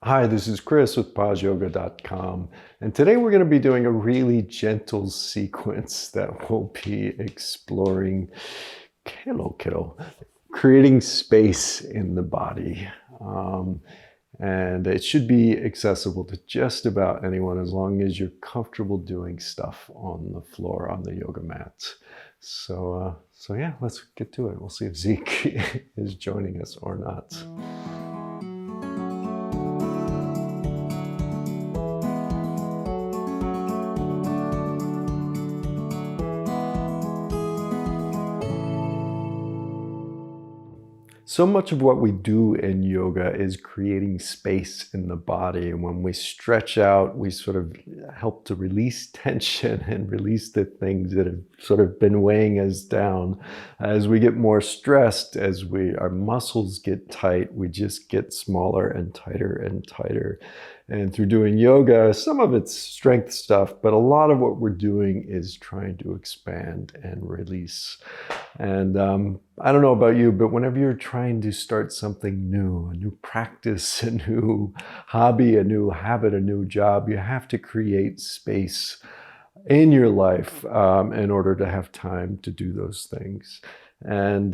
Hi, this is Chris with PausYoga.com, and today we're going to be doing a really gentle sequence that will be exploring creating space in the body. And it should be accessible to just about anyone as long as you're comfortable doing stuff on the floor, on the yoga mat. So yeah, let's get to it. We'll see if Zeke is joining us or not. So much of what we do in yoga is creating space in the body. And when we stretch out, we sort of help to release tension and release the things that have sort of been weighing us down. As we get more stressed, as our muscles get tight, we just get smaller and tighter and tighter. And through doing yoga, some of it's strength stuff, but a lot of what we're doing is trying to expand and release. And I don't know about you, but whenever you're trying to start something new, a new practice, a new hobby, a new habit, a new job, you have to create space in your life in order to have time to do those things. And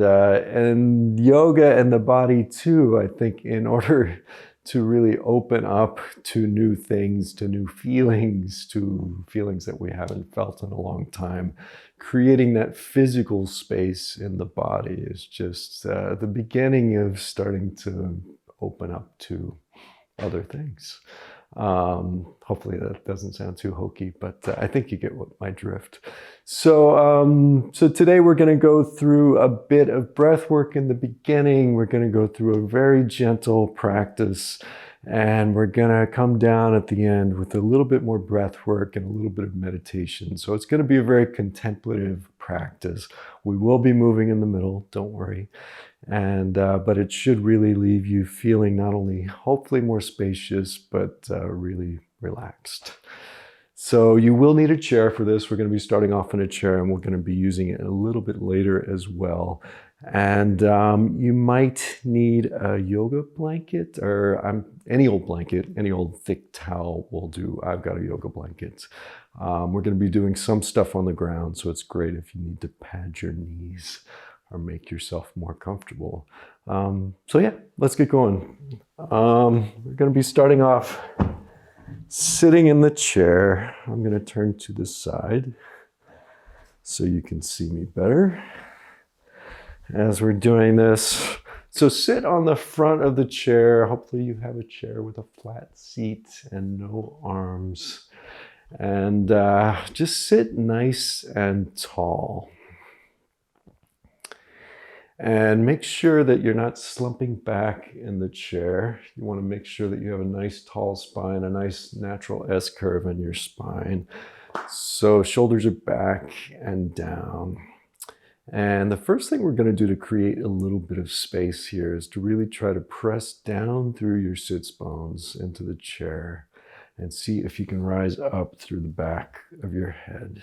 yoga and the body too, I think, in order to really open up to new things, to new feelings, to feelings that we haven't felt in a long time. Creating that physical space in the body is just the beginning of starting to open up to other things. Hopefully that doesn't sound too hokey, but I think you get my drift. So today we're going to go through a bit of breath work in the beginning. We're going to go through a very gentle practice, and we're going to come down at the end with a little bit more breath work and a little bit of meditation. So it's going to be a very contemplative practice. We will be moving in the middle, don't worry. And but it should really leave you feeling not only hopefully more spacious, but really relaxed. So you will need a chair for this. We're going to be starting off in a chair, and we're going to be using it a little bit later as well. And you might need a yoga blanket, or any old blanket, any old thick towel will do. I've got a yoga blanket. We're going to be doing some stuff on the ground, so it's great if you need to pad your knees or make yourself more comfortable. So yeah, let's get going. We're going to be starting off sitting in the chair. I'm going to turn to the side so you can see me better as we're doing this. So sit on the front of the chair. Hopefully you have a chair with a flat seat and no arms. And just sit nice and tall. And make sure that you're not slumping back in the chair. You want to make sure that you have a nice tall spine, a nice natural S-curve in your spine. So shoulders are back and down. And the first thing we're going to do to create a little bit of space here is to really try to press down through your sits bones into the chair and see if you can rise up through the back of your head.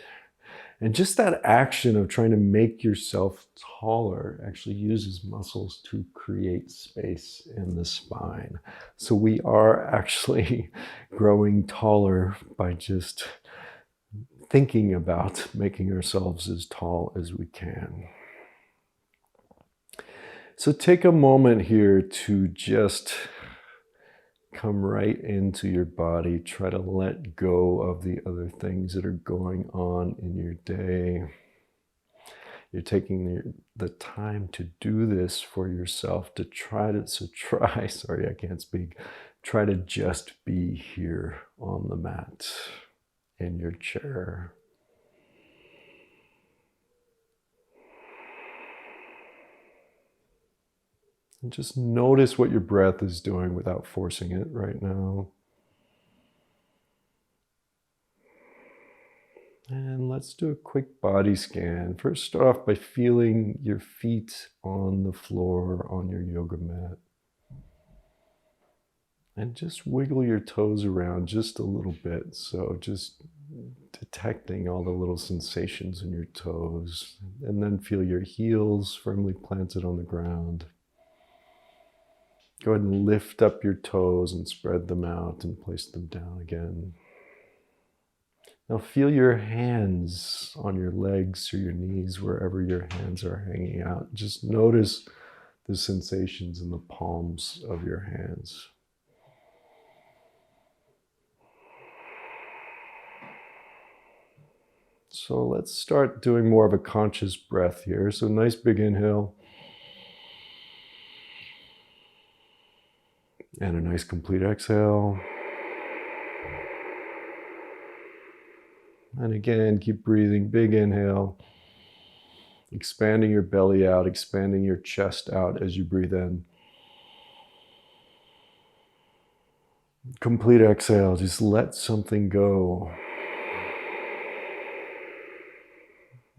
And just that action of trying to make yourself taller actually uses muscles to create space in the spine. So we are actually growing taller by just thinking about making ourselves as tall as we can. So take a moment here to just come right into your body. Try to let go of the other things that are going on in your day. You're taking the time to do this for yourself, to try to just be here on the mat in your chair. And just notice what your breath is doing without forcing it right now. And let's do a quick body scan. First, start off by feeling your feet on the floor on your yoga mat. And just wiggle your toes around just a little bit. So just detecting all the little sensations in your toes. And then feel your heels firmly planted on the ground. Go ahead and lift up your toes and spread them out and place them down again. Now feel your hands on your legs or your knees, wherever your hands are hanging out. Just notice the sensations in the palms of your hands. So let's start doing more of a conscious breath here. So nice big inhale. And a nice complete exhale. And again, keep breathing, big inhale. Expanding your belly out, expanding your chest out as you breathe in. Complete exhale, just let something go.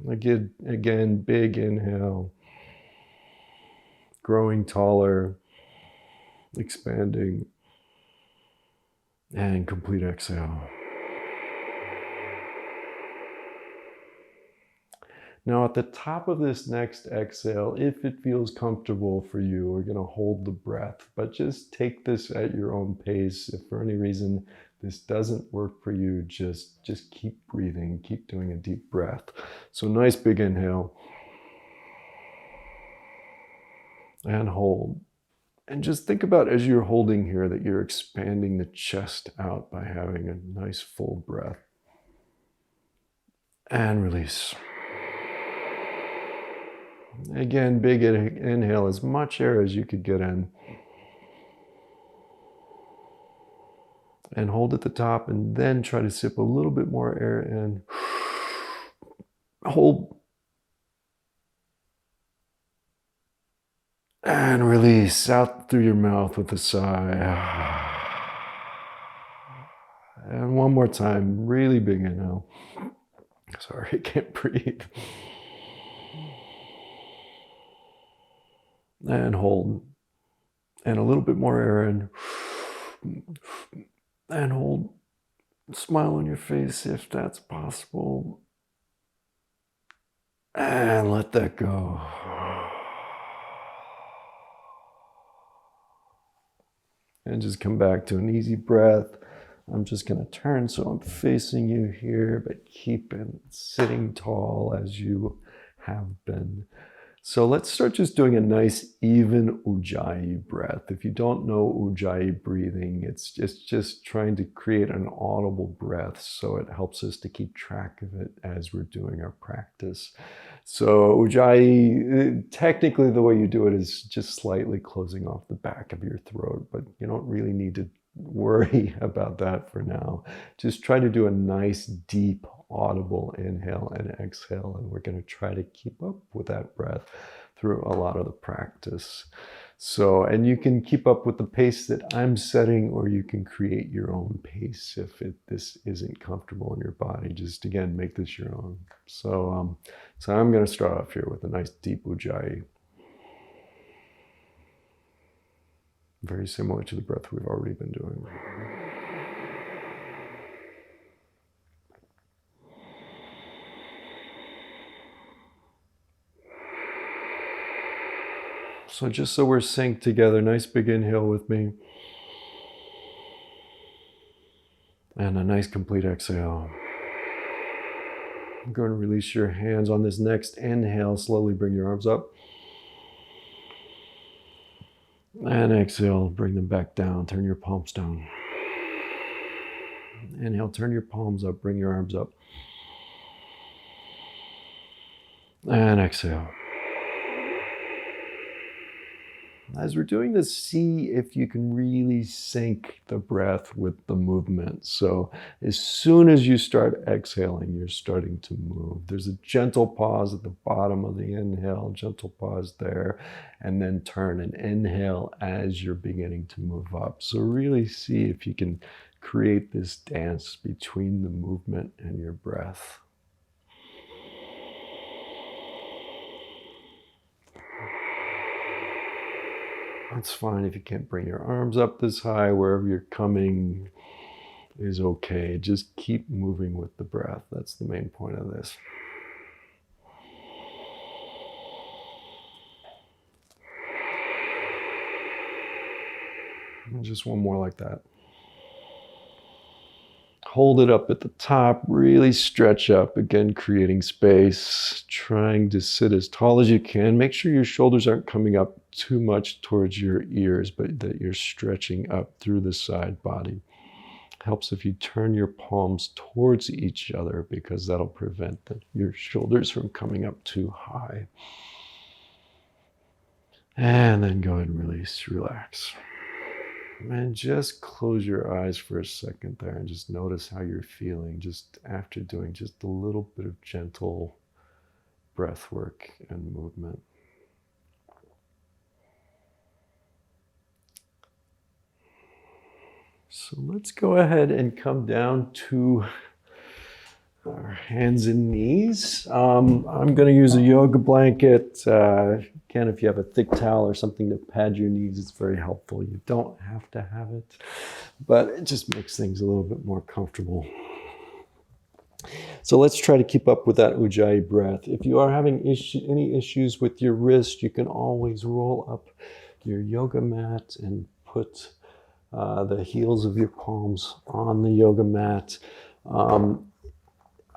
Again, big inhale. Growing taller, expanding, and complete exhale. Now at the top of this next exhale, if it feels comfortable for you, we're going to hold the breath, but just take this at your own pace. If for any reason this doesn't work for you, just keep breathing, keep doing a deep breath. So nice big inhale. And hold. And just think about, as you're holding here, that you're expanding the chest out by having a nice full breath. And release. Again, big inhale, as much air as you could get in. And hold at the top, and then try to sip a little bit more air in. Hold. And release out through your mouth with a sigh. And one more time, really big inhale. Sorry, I can't breathe. And hold. And a little bit more air in. And hold. Smile on your face if that's possible. And let that go. And just come back to an easy breath. I'm just going to turn so I'm facing you here, but keep sitting tall as you have been. So let's start just doing a nice even Ujjayi breath. If you don't know Ujjayi breathing, it's just trying to create an audible breath, so it helps us to keep track of it as we're doing our practice. So Ujjayi, technically the way you do it is just slightly closing off the back of your throat, but you don't really need to worry about that for now. Just try to do a nice, deep, audible inhale and exhale, and we're going to try to keep up with that breath through a lot of the practice. So, and you can keep up with the pace that I'm setting, or you can create your own pace if this isn't comfortable in your body. Just again, make this your own. So, so I'm going to start off here with a nice deep Ujjayi. Very similar to the breath we've already been doing. So just so we're synced together, nice big inhale with me. And a nice complete exhale. I'm going to release your hands on this next inhale. Slowly bring your arms up. And exhale, bring them back down. Turn your palms down. Inhale, turn your palms up. Bring your arms up. And exhale. As we're doing this, see if you can really sync the breath with the movement. So as soon as you start exhaling, you're starting to move. There's a gentle pause at the bottom of the inhale, gentle pause there, and then turn and inhale as you're beginning to move up. So really see if you can create this dance between the movement and your breath. That's fine if you can't bring your arms up this high. Wherever you're coming is okay. Just keep moving with the breath. That's the main point of this. And just one more like that. Hold it up at the top, really stretch up, again, creating space, trying to sit as tall as you can. Make sure your shoulders aren't coming up too much towards your ears, but that you're stretching up through the side body. Helps if you turn your palms towards each other, because that'll prevent your shoulders from coming up too high. And then go ahead and release, relax. And just close your eyes for a second there and just notice how you're feeling just after doing just a little bit of gentle breath work and movement. So let's go ahead and come down to our hands and knees. I'm going to use a yoga blanket. Again, if you have a thick towel or something to pad your knees, it's very helpful. You don't have to have it, but it just makes things a little bit more comfortable. So let's try to keep up with that Ujjayi breath. If you are having any issues with your wrist, you can always roll up your yoga mat and put the heels of your palms on the yoga mat.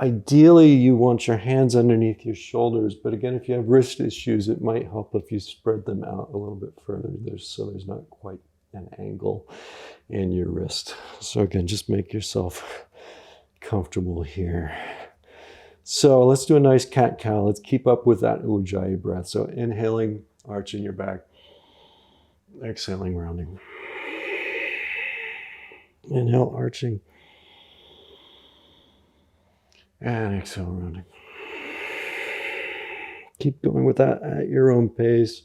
Ideally, you want your hands underneath your shoulders, but again, if you have wrist issues, it might help if you spread them out a little bit further, so there's not quite an angle in your wrist. So again, just make yourself comfortable here. So let's do a nice cat-cow. Let's keep up with that Ujjayi breath. So inhaling, arching your back. Exhaling, rounding. Inhale, arching. And exhale, rounding. Keep going with that at your own pace.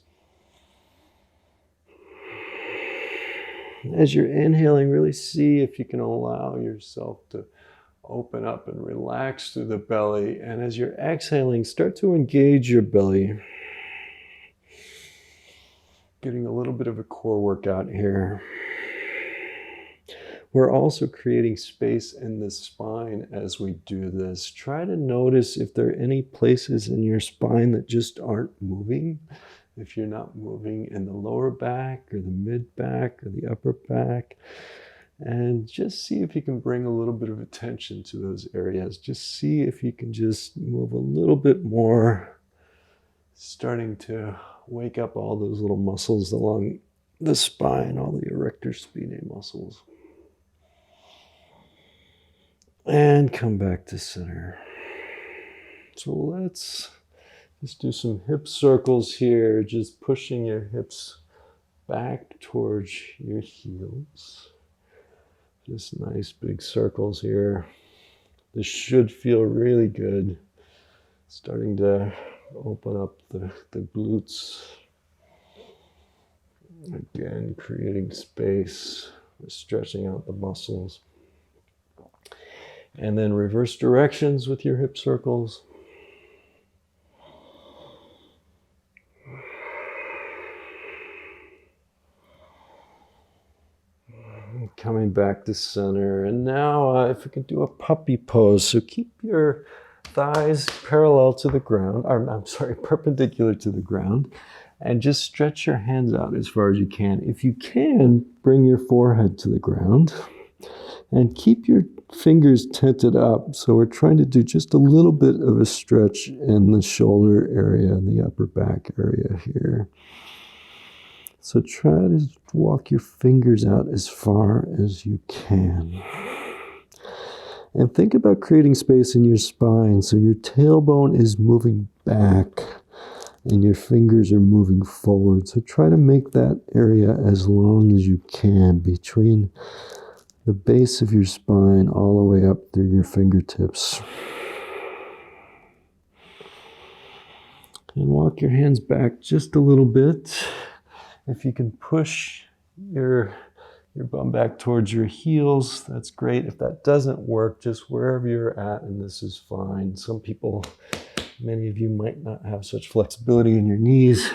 As you're inhaling, really see if you can allow yourself to open up and relax through the belly. And as you're exhaling, start to engage your belly. Getting a little bit of a core workout here. We're also creating space in the spine as we do this. Try to notice if there are any places in your spine that just aren't moving. If you're not moving in the lower back or the mid back or the upper back. And just see if you can bring a little bit of attention to those areas. Just see if you can just move a little bit more, starting to wake up all those little muscles along the spine, all the erector spinae muscles. And come back to center. So let's just do some hip circles here, just pushing your hips back towards your heels. Just nice big circles here. This should feel really good. Starting to open up the glutes. Again, creating space, stretching out the muscles. And then reverse directions with your hip circles. Coming back to center. And now if we can do a puppy pose. So keep your thighs parallel to the ground, perpendicular to the ground. And just stretch your hands out as far as you can. If you can, bring your forehead to the ground. And keep your fingers tented up. So we're trying to do just a little bit of a stretch in the shoulder area and the upper back area here. So try to walk your fingers out as far as you can. And think about creating space in your spine. So your tailbone is moving back and your fingers are moving forward. So try to make that area as long as you can between the base of your spine all the way up through your fingertips. And walk your hands back just a little bit. If you can push your bum back towards your heels, that's great. If that doesn't work, just wherever you're at, and this is fine. Some people, many of you might not have such flexibility in your knees.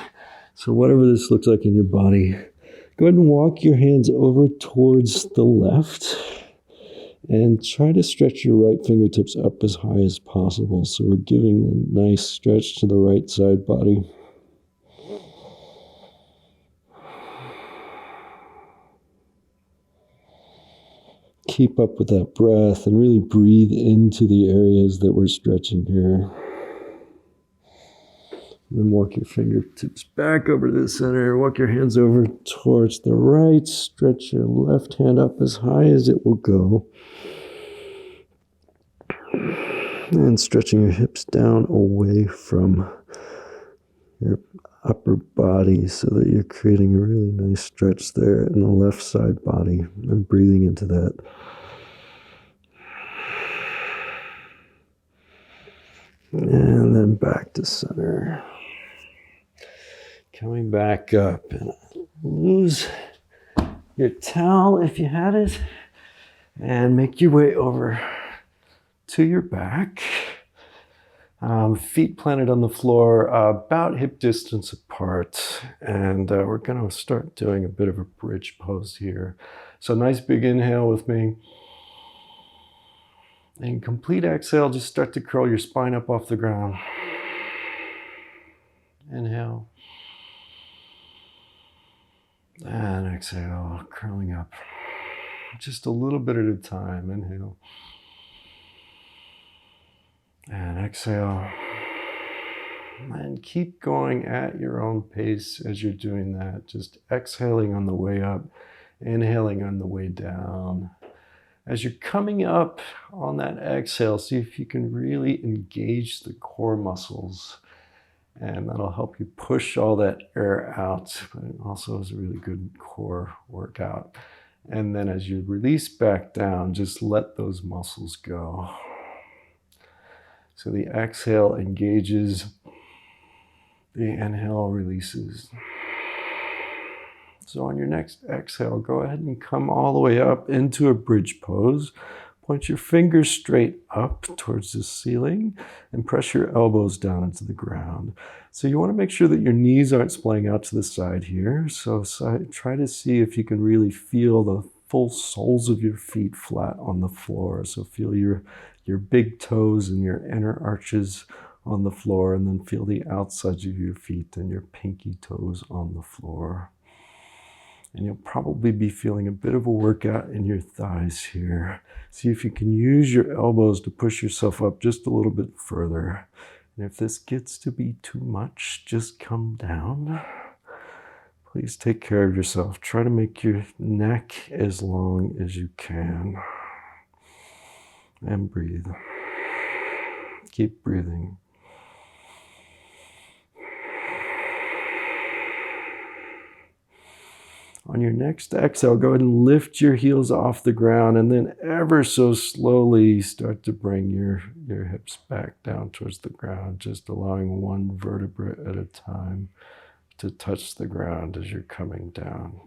So whatever this looks like in your body, go ahead and walk your hands over towards the left and try to stretch your right fingertips up as high as possible. So we're giving a nice stretch to the right side body. keep up with that breath and really breathe into the areas that we're stretching here. And then walk your fingertips back over to the center. Walk your hands over towards the right. Stretch your left hand up as high as it will go. And stretching your hips down away from your upper body so that you're creating a really nice stretch there in the left side body and breathing into that. And then back to center. Coming back up and lose your towel if you had it and make your way over to your back. Feet planted on the floor, about hip distance apart. And we're going to start doing a bit of a bridge pose here. So nice big inhale with me. And complete exhale, just start to curl your spine up off the ground. Inhale. And exhale, curling up. Just a little bit at a time. Inhale. And exhale. And keep going at your own pace as you're doing that. Just exhaling on the way up, inhaling on the way down. As you're coming up on that exhale, see if you can really engage the core muscles. And that'll help you push all that air out, but it also is a really good core workout. And then as you release back down, just let those muscles go. So the exhale engages, the inhale releases. So on your next exhale, go ahead and come all the way up into a bridge pose. Point your fingers straight up towards the ceiling and press your elbows down into the ground. So you want to make sure that your knees aren't splaying out to the side here. So try to see if you can really feel the full soles of your feet flat on the floor. So feel your big toes and your inner arches on the floor, and then feel the outsides of your feet and your pinky toes on the floor. And you'll probably be feeling a bit of a workout in your thighs here. See if you can use your elbows to push yourself up just a little bit further. And if this gets to be too much, just come down. Please take care of yourself. Try to make your neck as long as you can. And breathe. Keep breathing. On your next exhale, go ahead and lift your heels off the ground, and then ever so slowly start to bring your hips back down towards the ground, just allowing one vertebra at a time to touch the ground as you're coming down.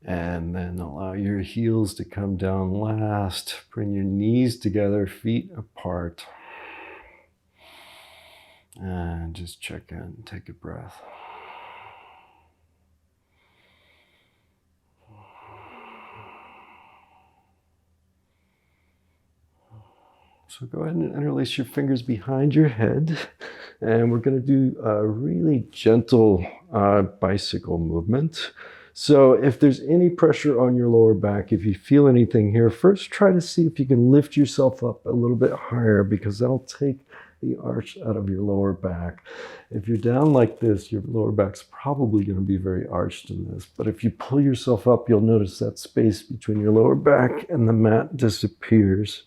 And then allow your heels to come down last. Bring your knees together, feet apart. And just check in, take a breath. So go ahead and interlace your fingers behind your head. And we're going to do a really gentle bicycle movement. So if there's any pressure on your lower back, if you feel anything here, first try to see if you can lift yourself up a little bit higher, because that'll take the arch out of your lower back. If you're down like this, your lower back's probably going to be very arched in this. But if you pull yourself up, you'll notice that space between your lower back and the mat disappears.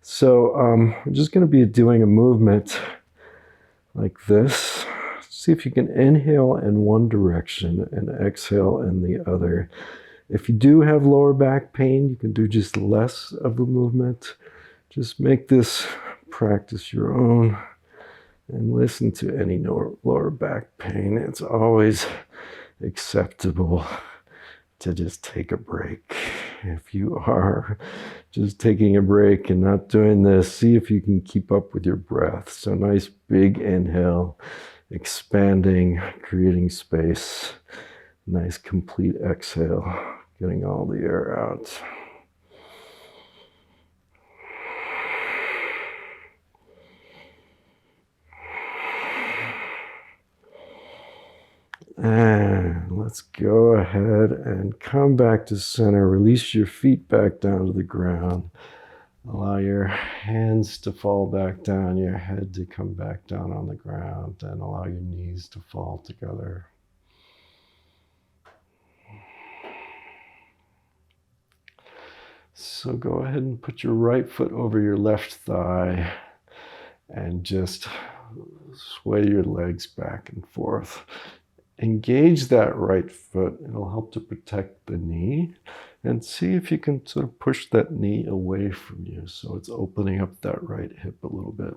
So we're just going to be doing a movement like this. See if you can inhale in one direction and exhale in the other. If you do have lower back pain, you can do just less of a movement. Just make this practice your own and listen to any lower back pain. It's always acceptable to just take a break. If you are just taking a break and not doing this, see if you can keep up with your breath. So nice big inhale, expanding, creating space. Nice complete exhale, getting all the air out. And let's go ahead and come back to center. Release your feet back down to the ground. Allow your hands to fall back down, your head to come back down on the ground, and allow your knees to fall together. So go ahead and put your right foot over your left thigh and just sway your legs back and forth. Engage that right foot. It'll help to protect the knee. And see if you can sort of push that knee away from you so it's opening up that right hip a little bit.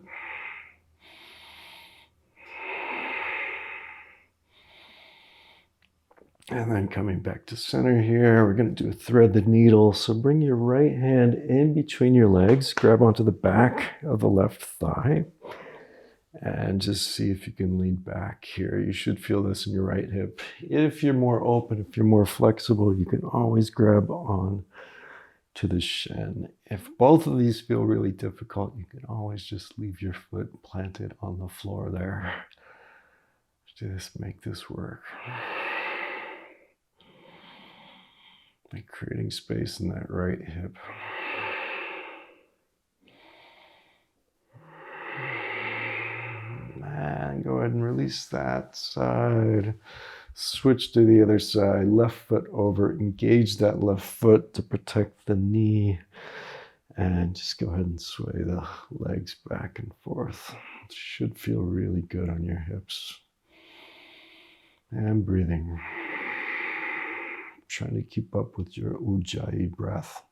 And then coming back to center here, we're going to do a thread the needle. So bring your right hand in between your legs, grab onto the back of the left thigh, and just see if you can lean back here. You should feel this in your right hip. If you're more open, if you're more flexible, you can always grab on to the shin. If both of these feel really difficult, you can always just leave your foot planted on the floor there. Just make this work. Like creating space in that right hip. And go ahead and release that side. Switch to the other side, left foot over, engage that left foot to protect the knee, and just go ahead and sway the legs back and forth. It should feel really good on your hips. And breathing. Trying to keep up with your Ujjayi breath.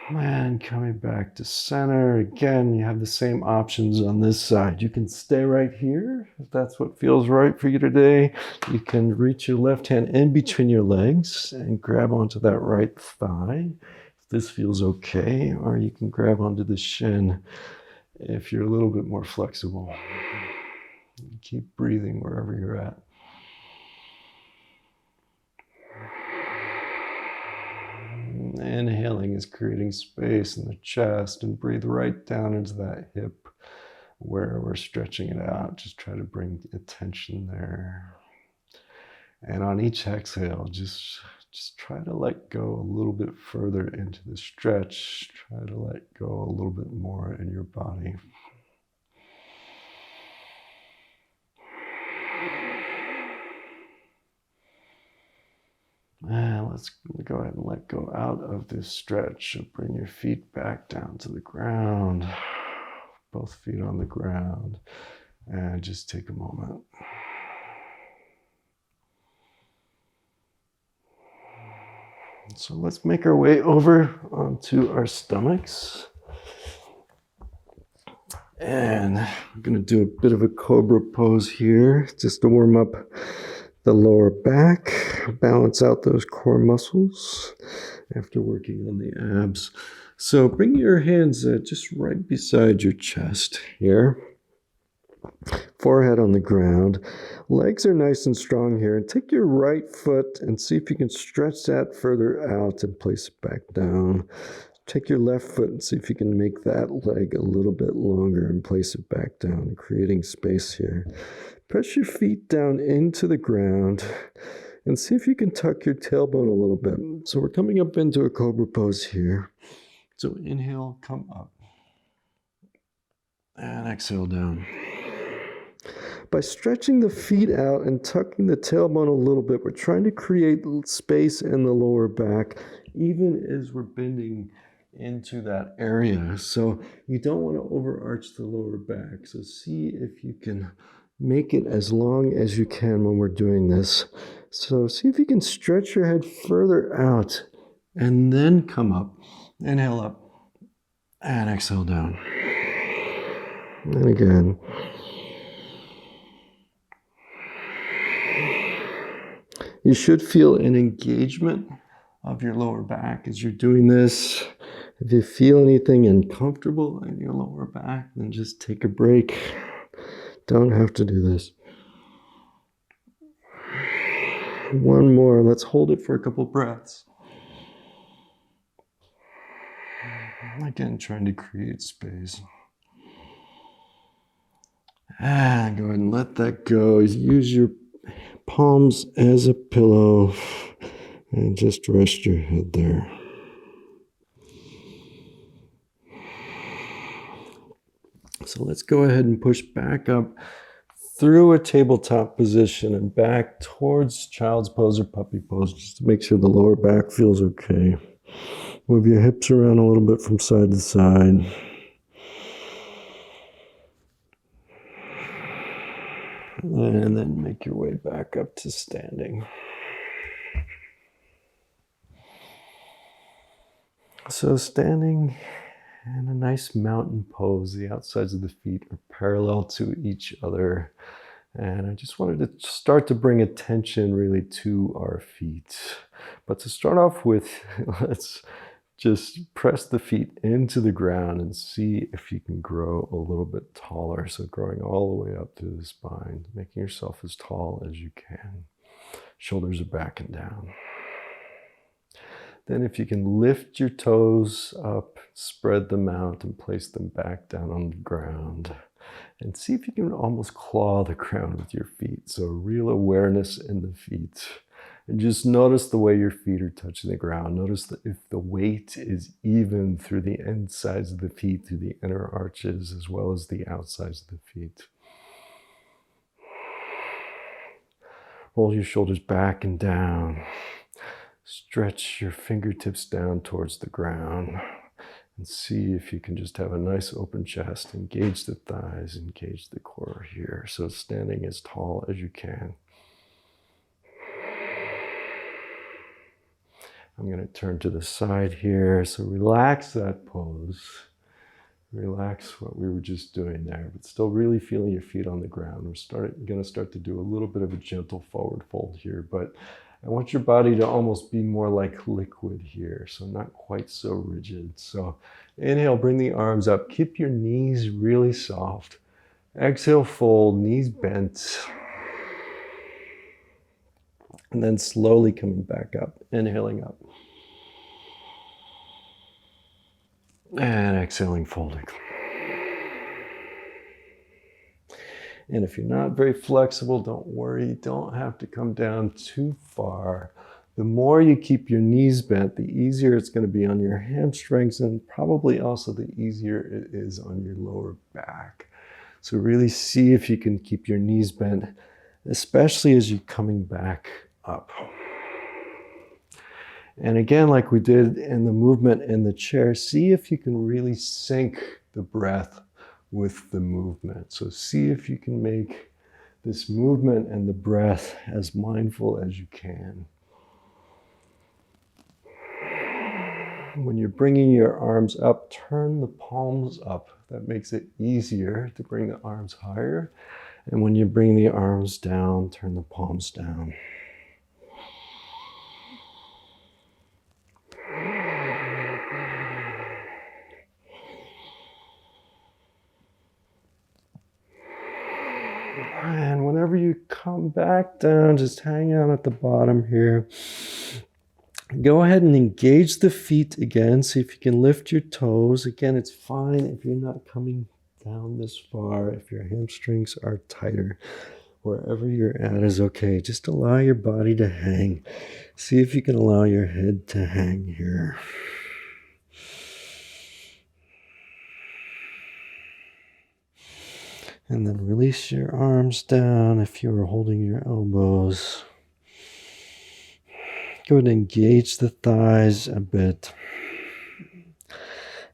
And coming back to center. Again, you have the same options on this side. You can stay right here if that's what feels right for you today. You can reach your left hand in between your legs and grab onto that right thigh if this feels okay, or you can grab onto the shin if you're a little bit more flexible. Keep breathing wherever you're at. Inhaling is creating space in the chest, and breathe right down into that hip where we're stretching it out. Just try to bring attention there. And on each exhale, just try to let go a little bit further into the stretch. Try to let go a little bit more in your body. And let's go ahead and let go out of this stretch. Bring your feet back down to the ground. Both feet on the ground. And just take a moment. So let's make our way over onto our stomachs. And I'm going to do a bit of a cobra pose here just to warm up the lower back, balance out those core muscles after working on the abs. So bring your hands just right beside your chest here. Forehead on the ground. Legs are nice and strong here. And take your right foot and see if you can stretch that further out and place it back down. Take your left foot and see if you can make that leg a little bit longer and place it back down, creating space here. Press your feet down into the ground and see if you can tuck your tailbone a little bit. So we're coming up into a cobra pose here. So inhale, come up. And exhale down. By stretching the feet out and tucking the tailbone a little bit, we're trying to create space in the lower back, even as we're bending into that area. So you don't want to overarch the lower back. So see if you can make it as long as you can when we're doing this. So see if you can stretch your head further out and then come up. Inhale up and exhale down. And again. You should feel an engagement of your lower back as you're doing this. If you feel anything uncomfortable in your lower back, then just take a break. Don't have to do this. One more. Let's hold it for a couple breaths. Again, trying to create space. And go ahead and let that go. Use your palms as a pillow and just rest your head there. So let's go ahead and push back up through a tabletop position and back towards child's pose or puppy pose, just to make sure the lower back feels okay. Move your hips around a little bit from side to side. And then make your way back up to standing. So standing in a nice mountain pose, the outsides of the feet are parallel to each other. And I just wanted to start to bring attention really to our feet. But to start off with, let's just press the feet into the ground and see if you can grow a little bit taller. So growing all the way up through the spine, making yourself as tall as you can. Shoulders are back and down. Then if you can lift your toes up, spread them out and place them back down on the ground. And see if you can almost claw the ground with your feet. So real awareness in the feet. And just notice the way your feet are touching the ground. Notice that if the weight is even through the insides of the feet, through the inner arches, as well as the outsides of the feet. Roll your shoulders back and down. Stretch your fingertips down towards the ground. And see if you can just have a nice open chest. Engage the thighs, engage the core here. So standing as tall as you can. I'm going to turn to the side here. So relax that pose. Relax what we were just doing there, but still really feeling your feet on the ground. We're going to start to do a little bit of a gentle forward fold here, but I want your body to almost be more like liquid here, so not quite so rigid. So inhale, bring the arms up. Keep your knees really soft. Exhale, fold, knees bent. And then slowly coming back up, inhaling up. And exhaling, folding. And if you're not very flexible, don't worry, you don't have to come down too far. The more you keep your knees bent, the easier it's going to be on your hamstrings, and probably also the easier it is on your lower back. So really see if you can keep your knees bent, especially as you're coming back up. And again, like we did in the movement in the chair, see if you can really sync the breath with the movement. So see if you can make this movement and the breath as mindful as you can. When you're bringing your arms up, turn the palms up. That makes it easier to bring the arms higher. And when you bring the arms down, turn the palms down. And whenever you come back down, just hang out at the bottom here. Go ahead and engage the feet again. See if you can lift your toes. Again, it's fine if you're not coming down this far, if your hamstrings are tighter. Wherever you're at is okay. Just allow your body to hang. See if you can allow your head to hang here. And then release your arms down if you are holding your elbows. Go ahead and engage the thighs a bit.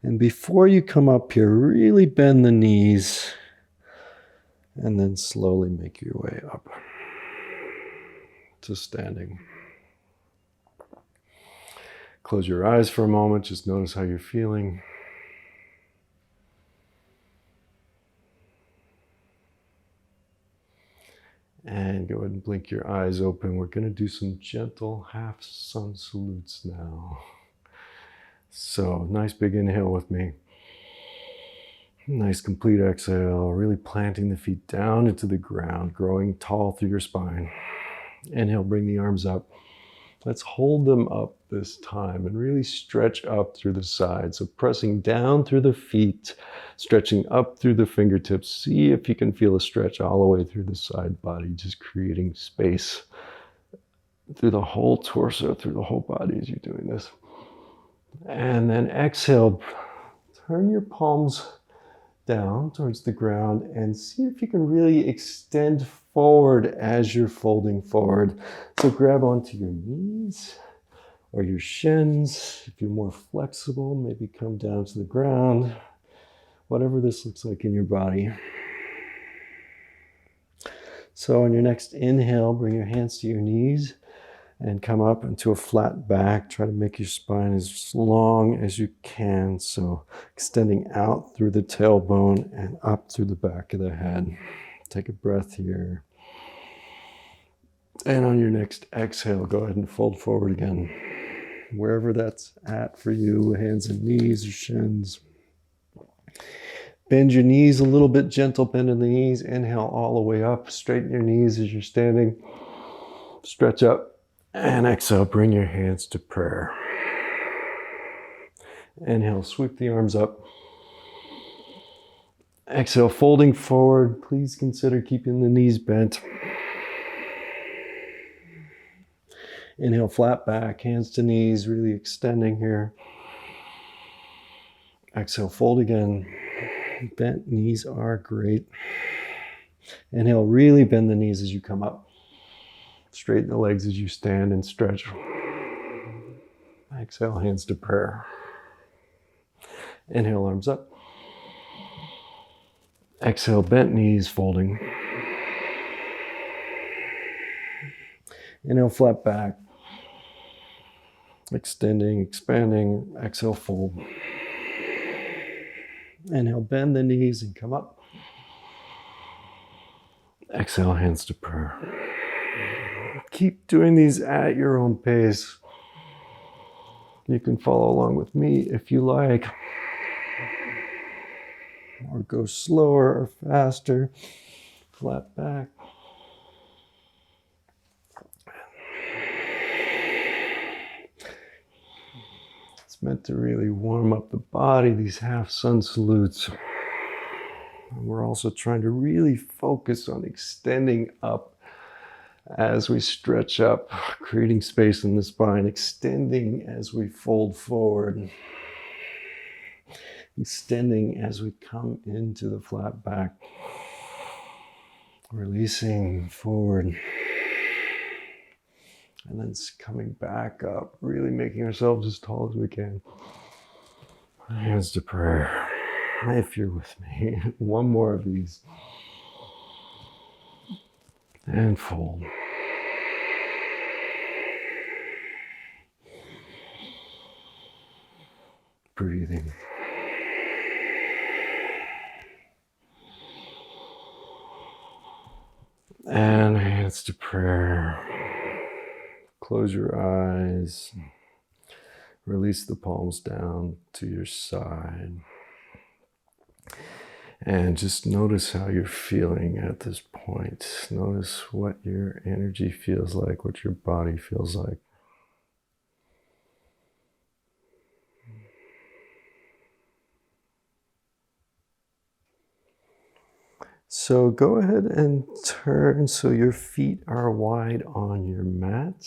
And before you come up here, really bend the knees. And then slowly make your way up to standing. Close your eyes for a moment. Just notice how you're feeling. And go ahead and blink your eyes open. We're going to do some gentle half sun salutes now. So nice big inhale with me. Nice complete exhale, really planting the feet down into the ground, growing tall through your spine. Inhale, bring the arms up. Let's hold them up this time, and really stretch up through the sides. So pressing down through the feet, stretching up through the fingertips. See if you can feel a stretch all the way through the side body, just creating space through the whole torso, through the whole body as you're doing this. And then exhale, turn your palms down towards the ground and see if you can really extend forward as you're folding forward. So grab onto your knees or your shins. If you're more flexible, maybe come down to the ground. Whatever this looks like in your body. So on your next inhale, bring your hands to your knees and come up into a flat back. Try to make your spine as long as you can. So extending out through the tailbone and up through the back of the head. Take a breath here. And on your next exhale, go ahead and fold forward again. Wherever that's at for you, hands and knees or shins. Bend your knees a little bit, gentle bend in the knees. Inhale all the way up. Straighten your knees as you're standing. Stretch up. And exhale, bring your hands to prayer. Inhale, sweep the arms up. Exhale, folding forward. Please consider keeping the knees bent. Inhale, flat back, hands to knees, really extending here. Exhale, fold again. Bent knees are great. Inhale, really bend the knees as you come up. Straighten the legs as you stand and stretch. Exhale, hands to prayer. Inhale, arms up. Exhale, bent knees, folding. Inhale, flat back. Extending, expanding. Exhale, fold. Inhale, bend the knees and come up. Exhale, hands to prayer. Keep doing these at your own pace. You can follow along with me if you like. Or go slower or faster. Flat back. It's meant to really warm up the body, these half sun salutes. And we're also trying to really focus on extending up as we stretch up, creating space in the spine, extending as we fold forward, extending as we come into the flat back, releasing forward, and then coming back up, really making ourselves as tall as we can. Hands to prayer. If you're with me, one more of these. And fold. Breathing. And hands to prayer. Close your eyes. Release the palms down to your side. And just notice how you're feeling at this point. Notice what your energy feels like, what your body feels like. So go ahead and turn so your feet are wide on your mat.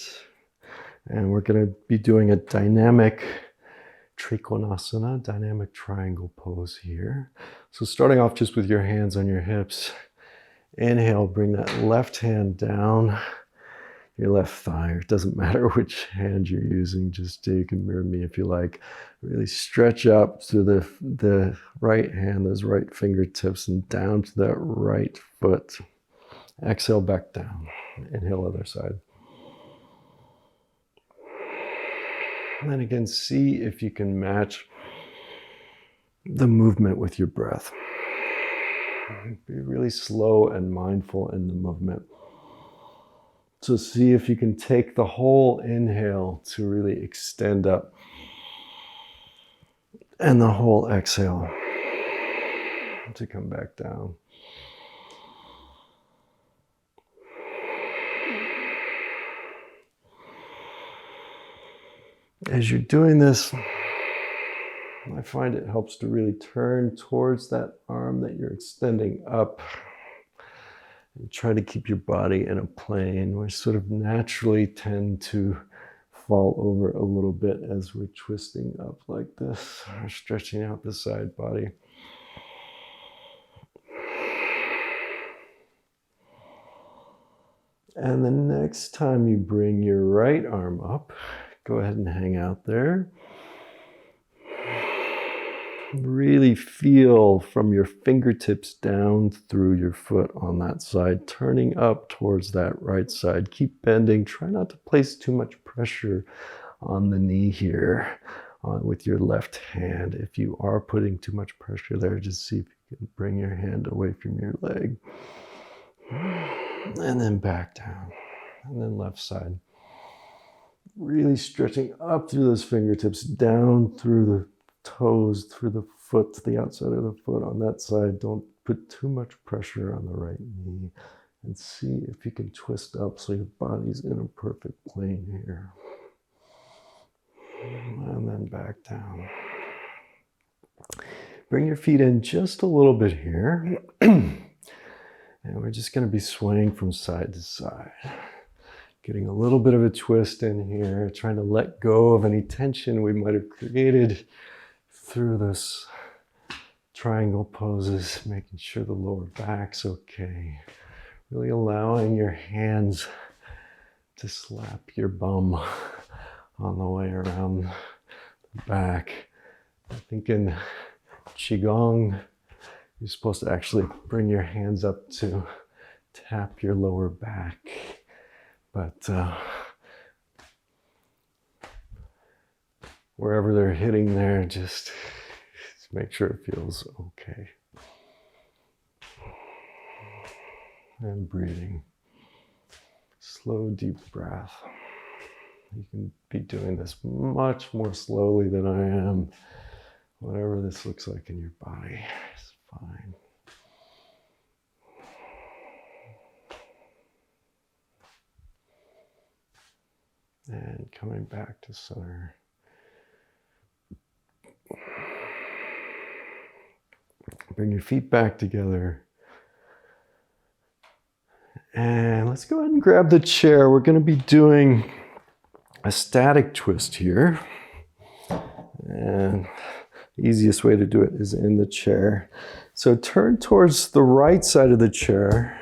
And we're going to be doing a dynamic Trikonasana, dynamic triangle pose here. So starting off just with your hands on your hips. Inhale, bring that left hand down your left thigh. It doesn't matter which hand you're using, just you can mirror me if you like. Really stretch up to the right hand, those right fingertips, and down to that right foot. Exhale back down. Inhale other side. And then again, see if you can match the movement with your breath. Be really slow and mindful in the movement. So see if you can take the whole inhale to really extend up, and the whole exhale to come back down. As you're doing this, I find it helps to really turn towards that arm that you're extending up and try to keep your body in a plane. We sort of naturally tend to fall over a little bit as we're twisting up like this, or stretching out the side body. And the next time you bring your right arm up, go ahead and hang out there. Really feel from your fingertips down through your foot on that side, turning up towards that right side. Keep bending. Try not to place too much pressure on the knee here with your left hand. If you are putting too much pressure there, just see if you can bring your hand away from your leg. And then back down. And then left side. Really stretching up through those fingertips, down through the toes, through the foot, to the outside of the foot on that side. Don't put too much pressure on the right knee. And see if you can twist up so your body's in a perfect plane here. And then back down. Bring your feet in just a little bit here. And we're just going to be swaying from side to side. Getting a little bit of a twist in here, trying to let go of any tension we might have created through this triangle poses, making sure the lower back's okay. Really allowing your hands to slap your bum on the way around the back. I think in Qigong, you're supposed to actually bring your hands up to tap your lower back. But wherever they're hitting there, just make sure it feels okay. And breathing. Slow, deep breath. You can be doing this much more slowly than I am. Whatever this looks like in your body is fine. And coming back to center. Bring your feet back together. And let's go ahead and grab the chair. We're going to be doing a static twist here. And the easiest way to do it is in the chair. So turn towards the right side of the chair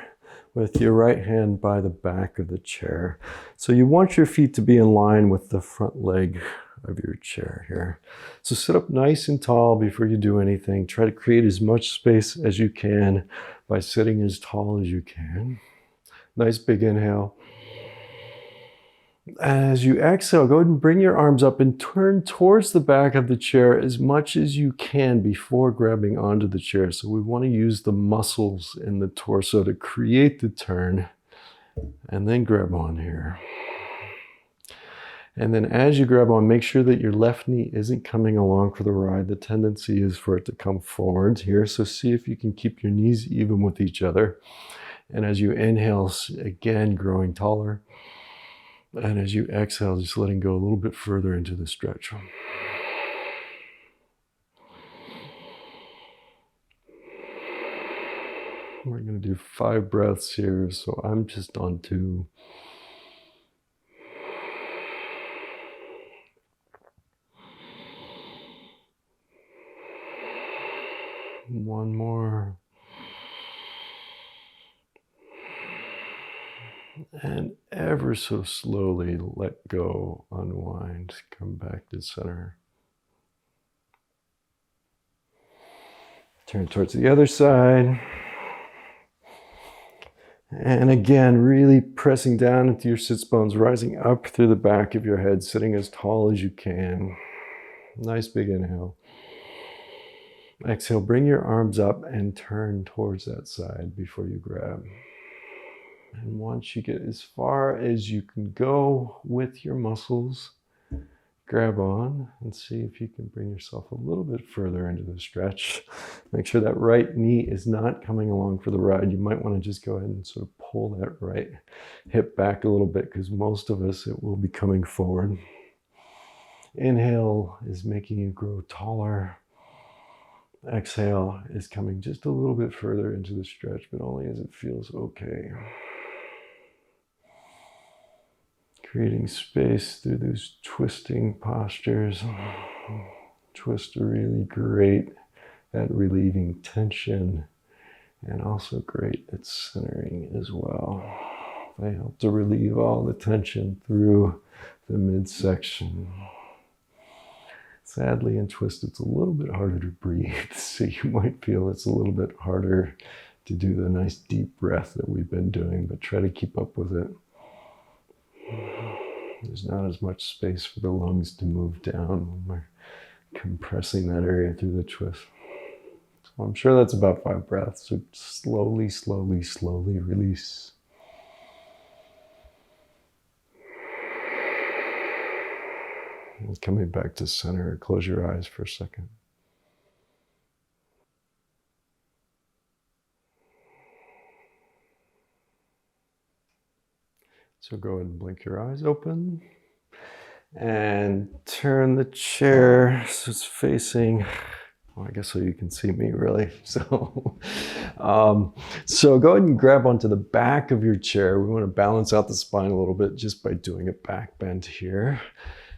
with your right hand by the back of the chair. So you want your feet to be in line with the front leg of your chair here. So sit up nice and tall before you do anything. Try to create as much space as you can by sitting as tall as you can. Nice big inhale. As you exhale, go ahead and bring your arms up and turn towards the back of the chair as much as you can before grabbing onto the chair. So we want to use the muscles in the torso to create the turn and then grab on here. And then as you grab on, make sure that your left knee isn't coming along for the ride. The tendency is for it to come forward here. So see if you can keep your knees even with each other. And as you inhale, again, growing taller. And as you exhale, just letting go a little bit further into the stretch. We're going to do 5 breaths here, so I'm just on 2. One more. And ever so slowly let go, unwind, come back to center. Turn towards the other side. And again, really pressing down into your sits bones, rising up through the back of your head, sitting as tall as you can. Nice big inhale. Exhale, bring your arms up and turn towards that side before you grab. And once you get as far as you can go with your muscles, grab on and see if you can bring yourself a little bit further into the stretch. Make sure that right knee is not coming along for the ride. You might want to just go ahead and sort of pull that right hip back a little bit because most of us, it will be coming forward. Inhale is making you grow taller. Exhale is coming just a little bit further into the stretch, but only as it feels okay. Creating space through those twisting postures. Twists are really great at relieving tension and also great at centering as well. They help to relieve all the tension through the midsection. Sadly, in twist, it's a little bit harder to breathe, so you might feel it's a little bit harder to do the nice deep breath that we've been doing, but try to keep up with it. There's not as much space for the lungs to move down when we're compressing that area through the twist. So I'm sure that's about 5 breaths, so slowly, slowly, slowly release. And coming back to center, close your eyes for a second. So go ahead and blink your eyes open and turn the chair so it's facing, well, I guess so you can see me really. So go ahead and grab onto the back of your chair. We want to balance out the spine a little bit just by doing a back bend here.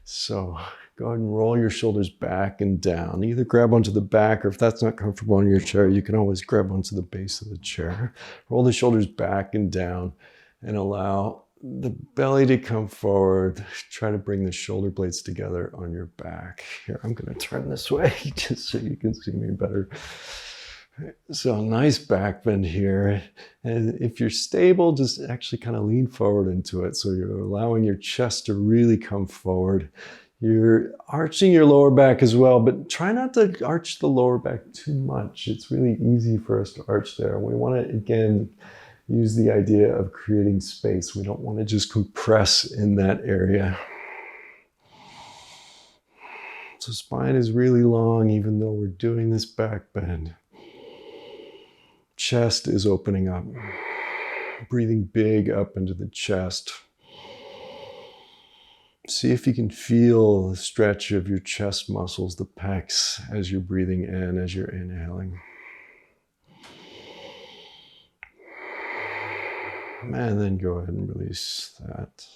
So go ahead and roll your shoulders back and down. Either grab onto the back, or if that's not comfortable in your chair, you can always grab onto the base of the chair. Roll the shoulders back and down and allow the belly to come forward. Try to bring the shoulder blades together on your back. Here, I'm going to turn this way just so you can see me better. So nice back bend here. And if you're stable, just actually kind of lean forward into it. So you're allowing your chest to really come forward. You're arching your lower back as well, but try not to arch the lower back too much. It's really easy for us to arch there. We want to, again, use the idea of creating space. We don't want to just compress in that area. So spine is really long, even though we're doing this back bend. Chest is opening up. Breathing big up into the chest. See if you can feel the stretch of your chest muscles, the pecs, as you're breathing in, as you're inhaling. And then go ahead and release that.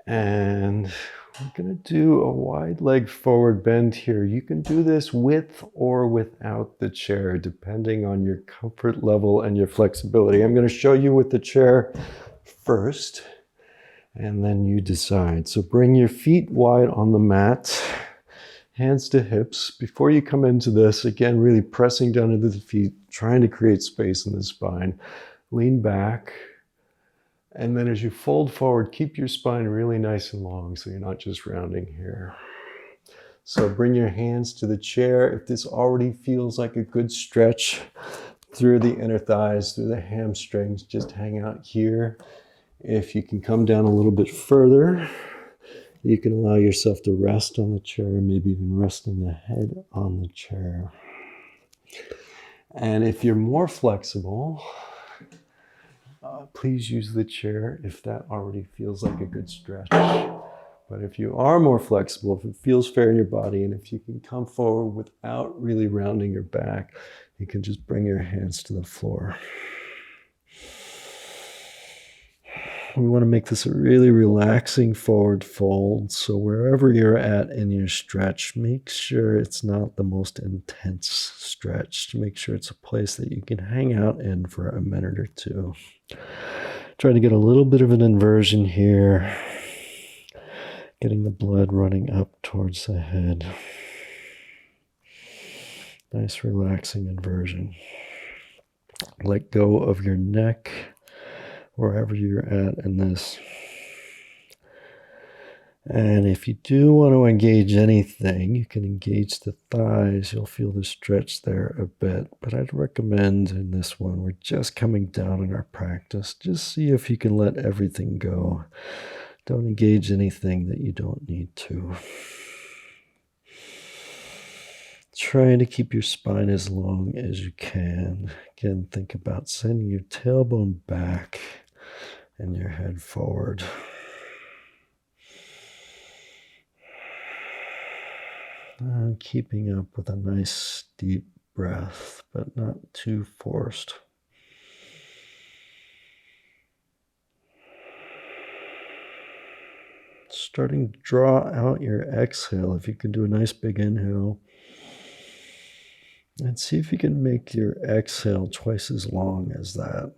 And we're going to do a wide leg forward bend here. You can do this with or without the chair, depending on your comfort level and your flexibility. I'm going to show you with the chair first, and then you decide. So bring your feet wide on the mat, hands to hips. Before you come into this, again, really pressing down into the feet, trying to create space in the spine. Lean back. And then as you fold forward, keep your spine really nice and long so you're not just rounding here. So bring your hands to the chair. If this already feels like a good stretch through the inner thighs, through the hamstrings, just hang out here. If you can come down a little bit further, you can allow yourself to rest on the chair, maybe even resting the head on the chair. And if you're more flexible, please use the chair if that already feels like a good stretch. But if you are more flexible, if it feels fair in your body, and if you can come forward without really rounding your back, you can just bring your hands to the floor. We want to make this a really relaxing forward fold. So wherever you're at in your stretch, make sure it's not the most intense stretch. Make sure it's a place that you can hang out in for a minute or two. Try to get a little bit of an inversion here. Getting the blood running up towards the head. Nice relaxing inversion. Let go of your neck wherever you're at in this. And if you do want to engage anything, you can engage the thighs. You'll feel the stretch there a bit. But I'd recommend in this one, we're just coming down in our practice. Just see if you can let everything go. Don't engage anything that you don't need to. Try to keep your spine as long as you can. Again, think about sending your tailbone back and your head forward. And keeping up with a nice deep breath, but not too forced. Starting to draw out your exhale. If you can do a nice big inhale. And see if you can make your exhale twice as long as that.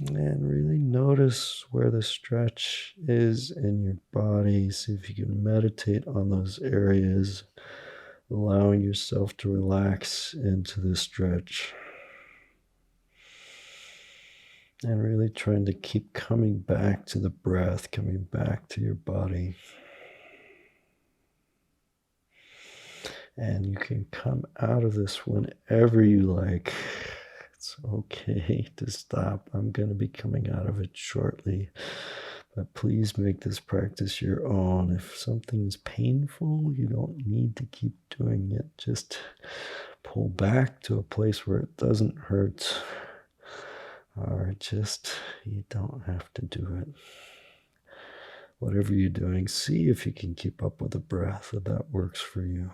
And really notice where the stretch is in your body. See if you can meditate on those areas, allowing yourself to relax into the stretch. And really trying to keep coming back to the breath, coming back to your body. And you can come out of this whenever you like. It's okay to stop. I'm going to be coming out of it shortly. But please make this practice your own. If something's painful, you don't need to keep doing it. Just pull back to a place where it doesn't hurt. Or just, you don't have to do it. Whatever you're doing, see if you can keep up with the breath, if that works for you.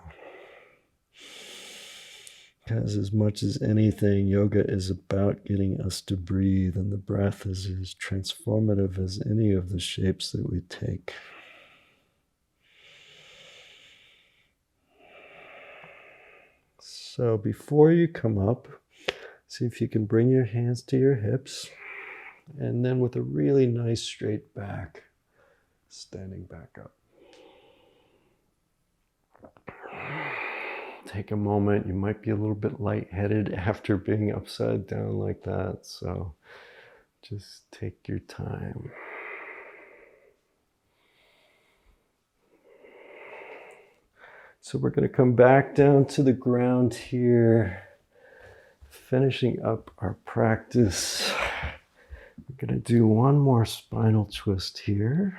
Because as much as anything, yoga is about getting us to breathe, and the breath is as transformative as any of the shapes that we take. So before you come up, see if you can bring your hands to your hips, and then with a really nice straight back, standing back up. Take a moment. You might be a little bit lightheaded after being upside down like that, so just take your time. So we're going to come back down to the ground here, finishing up our practice. We're going to do one more spinal twist here.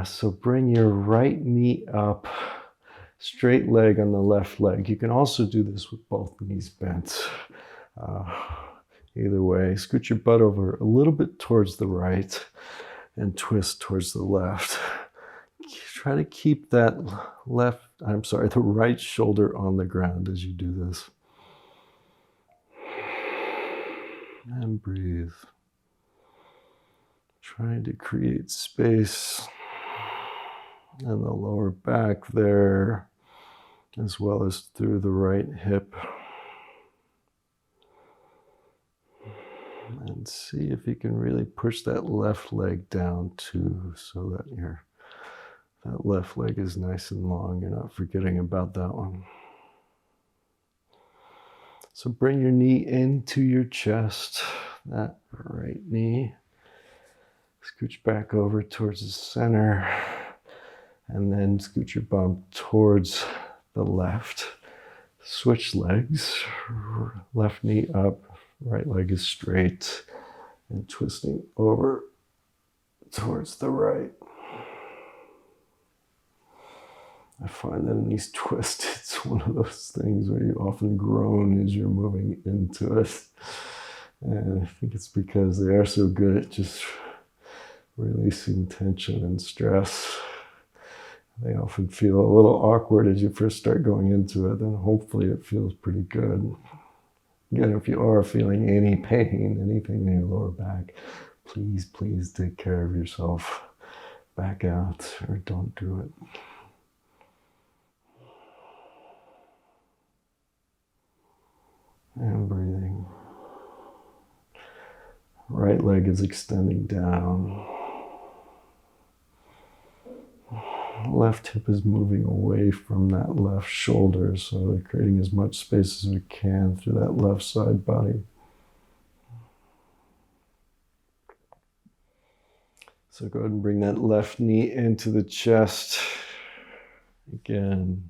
So bring your right knee up, straight leg on the left leg. You can also do this with both knees bent. Either way, scoot your butt over a little bit towards the right and twist towards the left. Try to keep that the right shoulder on the ground as you do this. And breathe. Trying to create space in the lower back there, as well as through the right hip. And see if you can really push that left leg down too, so that that left leg is nice and long. You're not forgetting about that one. So bring your knee into your chest, that right knee. Scooch back over towards the center, and then scoot your bum towards the left. Switch legs, left knee up, right leg is straight, and twisting over towards the right. I find that in these twists, it's one of those things where you often groan as you're moving into it. And I think it's because they are so good at just releasing tension and stress. They often feel a little awkward as you first start going into it, then hopefully it feels pretty good. Again, if you are feeling any pain, anything in your lower back, please take care of yourself. Back out or don't do it. And breathing. Right leg is extending down. Left hip is moving away from that left shoulder, so we're creating as much space as we can through that left side body. So go ahead and bring that left knee into the chest. Again.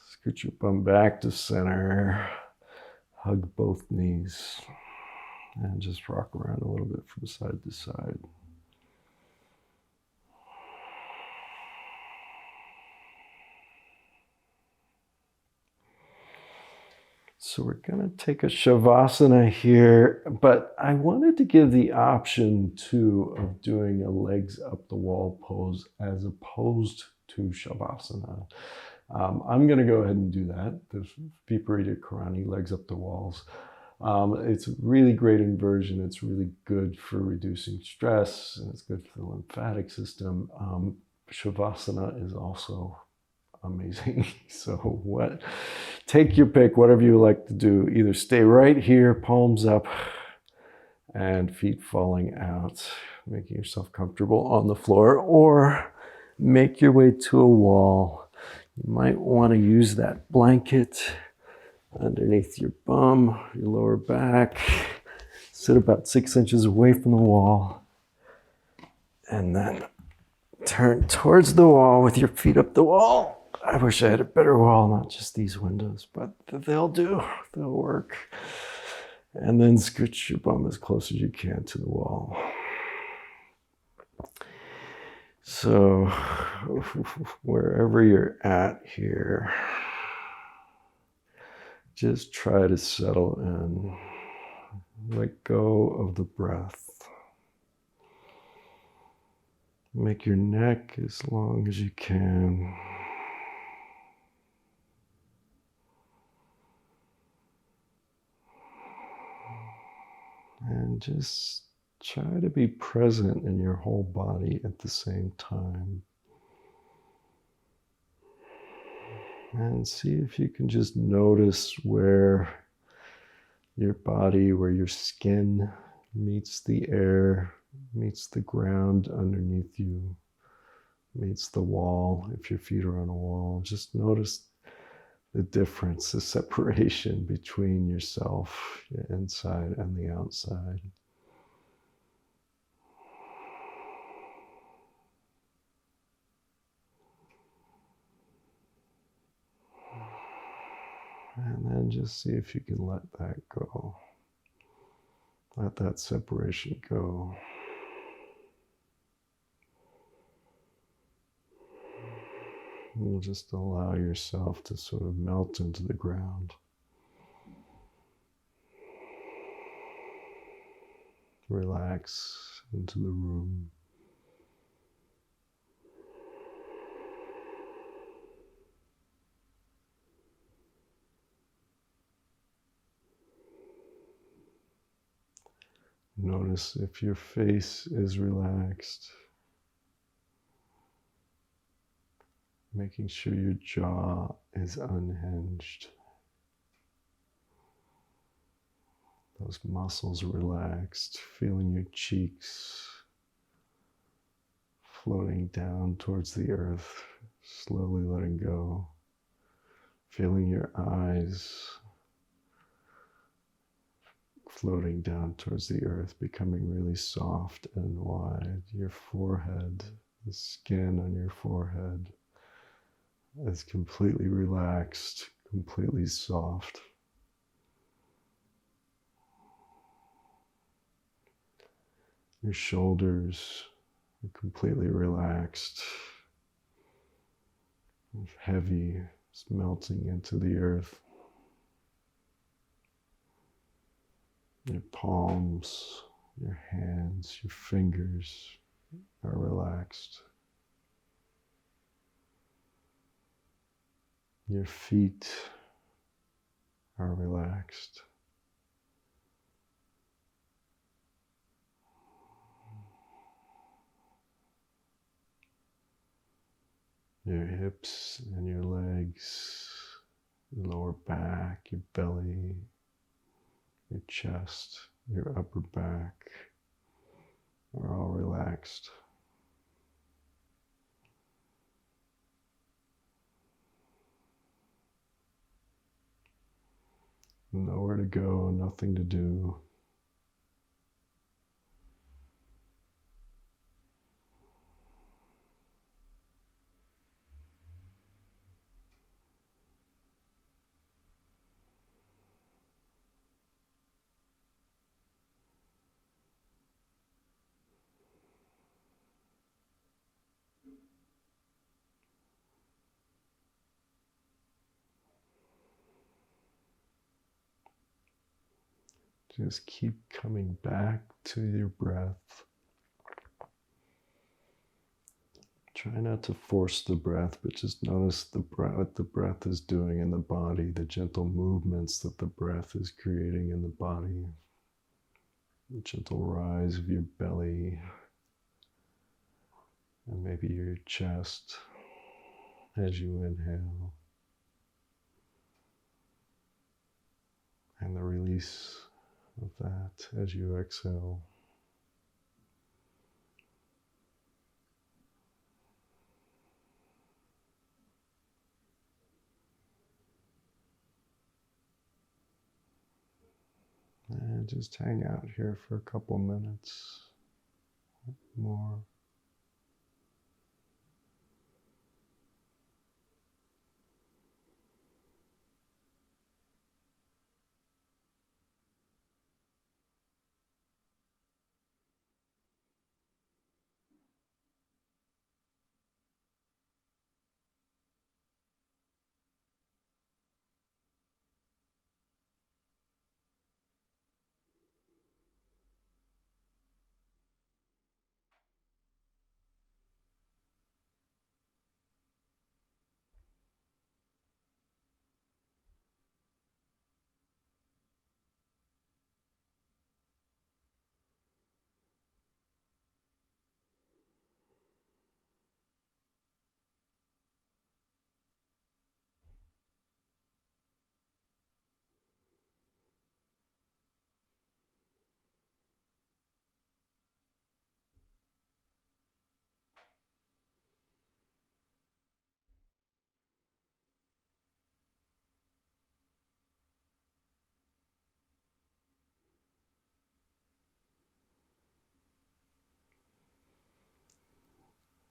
Scoot your bum back to center. Hug both knees. And just rock around a little bit from side to side. So we're going to take a Savasana here, but I wanted to give the option too of doing a legs up the wall pose as opposed to Savasana. I'm going to go ahead and do that. The Viparita Karani, legs up the walls. It's a really great inversion. It's really good for reducing stress, and it's good for the lymphatic system. Shavasana is also amazing. So take your pick, whatever you like to do. Either stay right here, palms up, and feet falling out, making yourself comfortable on the floor, or make your way to a wall. You might want to use that blanket underneath your bum, your lower back. Sit about 6 inches away from the wall. And then turn towards the wall with your feet up the wall. I wish I had a better wall, not just these windows, but they'll do. They'll work. And then scooch your bum as close as you can to the wall. So wherever you're at here, just try to settle in. Let go of the breath. Make your neck as long as you can. And just try to be present in your whole body at the same time. And see if you can just notice where your body, where your skin meets the air, meets the ground underneath you, meets the wall. If your feet are on a wall, just notice the difference, the separation between yourself, your inside and the outside. And then just see if you can let that go. Let that separation go. And just allow yourself to sort of melt into the ground. Relax into the room. Notice if your face is relaxed. Making sure your jaw is unhinged. Those muscles relaxed, feeling your cheeks floating down towards the earth, slowly letting go. Feeling your eyes floating down towards the earth, becoming really soft and wide. Your forehead, the skin on your forehead is completely relaxed, completely soft. Your shoulders are completely relaxed, heavy, it's melting into the earth. Your palms, your hands, your fingers are relaxed. Your feet are relaxed. Your hips and your legs, your lower back, your belly, your chest, your upper back are all relaxed. Nowhere to go, nothing to do. Just keep coming back to your breath. Try not to force the breath, but just notice what the breath is doing in the body, the gentle movements that the breath is creating in the body, the gentle rise of your belly, and maybe your chest as you inhale, and the release of that as you exhale. And just hang out here for a couple minutes more.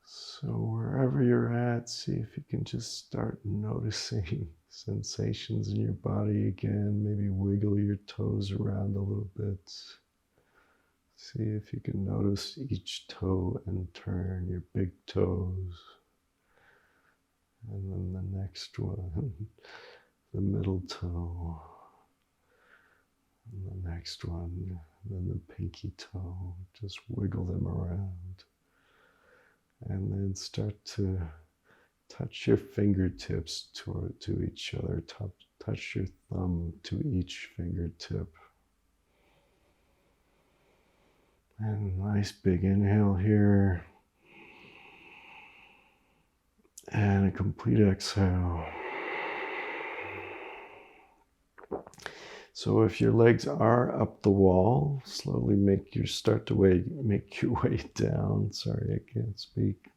So wherever you're at, see if you can just start noticing sensations in your body again. Maybe wiggle your toes around a little bit. See if you can notice each toe and turn your big toes. And then the next one, the middle toe. And the next one, then the pinky toe. Just wiggle them around. And then start to touch your fingertips to each other. Touch your thumb to each fingertip. And nice big inhale here. And a complete exhale. So if your legs are up the wall, slowly make your way down. Sorry, I can't speak.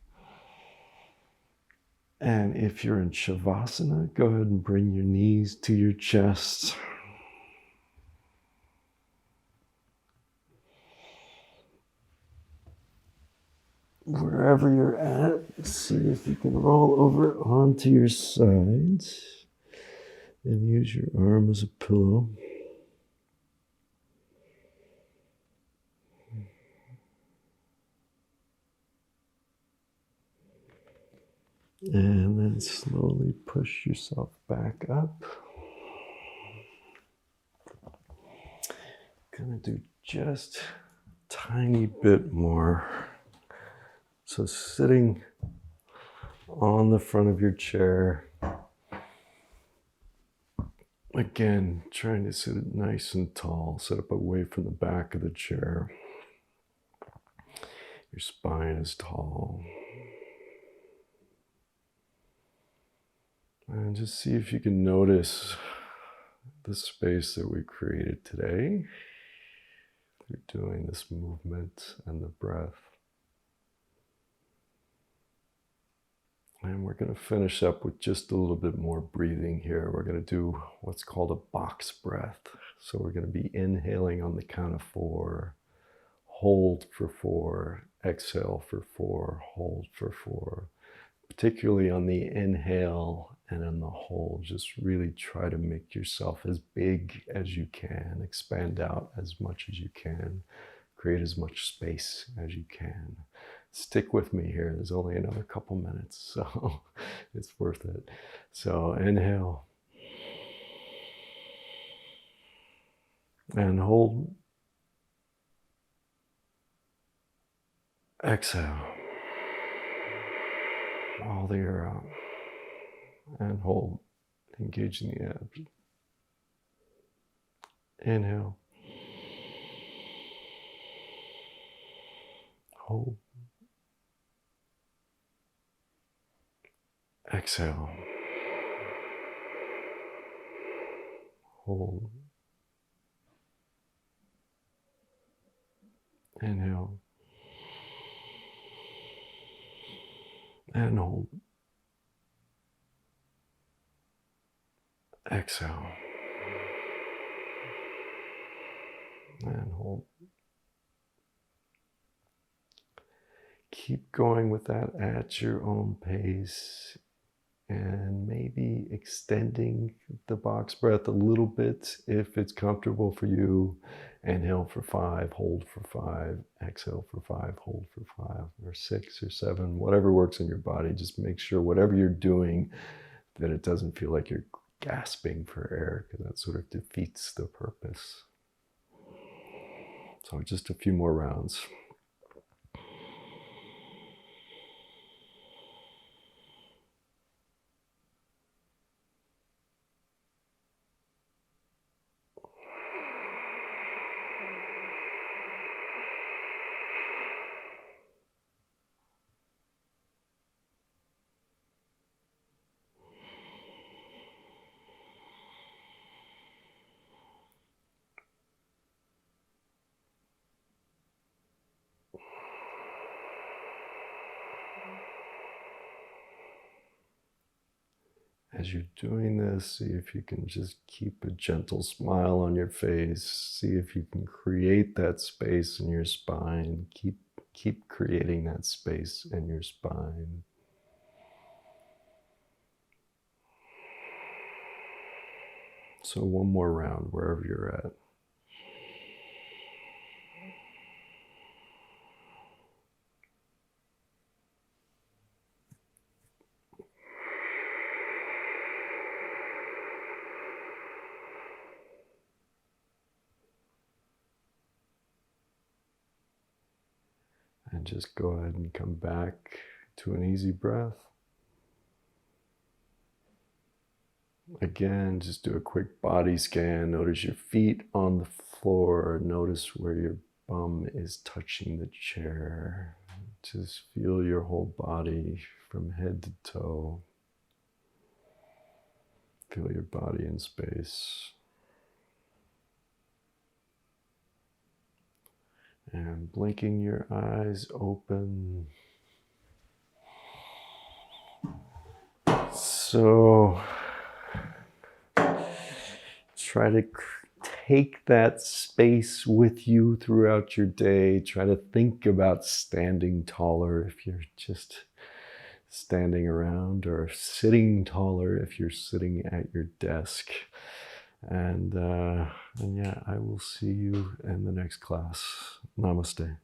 And if you're in Savasana, go ahead and bring your knees to your chest. Wherever you're at, see if you can roll over onto your sides and use your arm as a pillow. And then slowly push yourself back up. Gonna do just a tiny bit more. So sitting on the front of your chair. Again, trying to sit it nice and tall, sit up away from the back of the chair. Your spine is tall. And just see if you can notice the space that we created today through doing this movement and the breath. And we're going to finish up with just a little bit more breathing here. We're going to do what's called a box breath. So we're going to be inhaling on the count of 4, hold for 4, exhale for 4, hold for 4. Particularly on the inhale and on the hold, just really try to make yourself as big as you can, expand out as much as you can, create as much space as you can. Stick with me here. There's only another couple minutes, so it's worth it. So inhale. And hold. Exhale. All the air out. And hold. Engaging the abs. Inhale. Hold. Exhale. Hold. Inhale. And hold. Exhale. And hold. Keep going with that at your own pace, and maybe extending the box breath a little bit if it's comfortable for you. Inhale for 5, hold for 5, exhale for 5, hold for 5, or 6 or 7, whatever works in your body. Just make sure whatever you're doing that it doesn't feel like you're gasping for air, because that sort of defeats the purpose. So just a few more rounds. As you're doing this, see if you can just keep a gentle smile on your face. See if you can create that space in your spine. Keep creating that space in your spine. So one more round wherever you're at. And just go ahead and come back to an easy breath. Again, just do a quick body scan. Notice your feet on the floor. Notice where your bum is touching the chair. Just feel your whole body from head to toe. Feel your body in space. And blinking your eyes open. So try to take that space with you throughout your day. Try to think about standing taller if you're just standing around, or sitting taller if you're sitting at your desk. And yeah, I will see you in the next class. Namaste.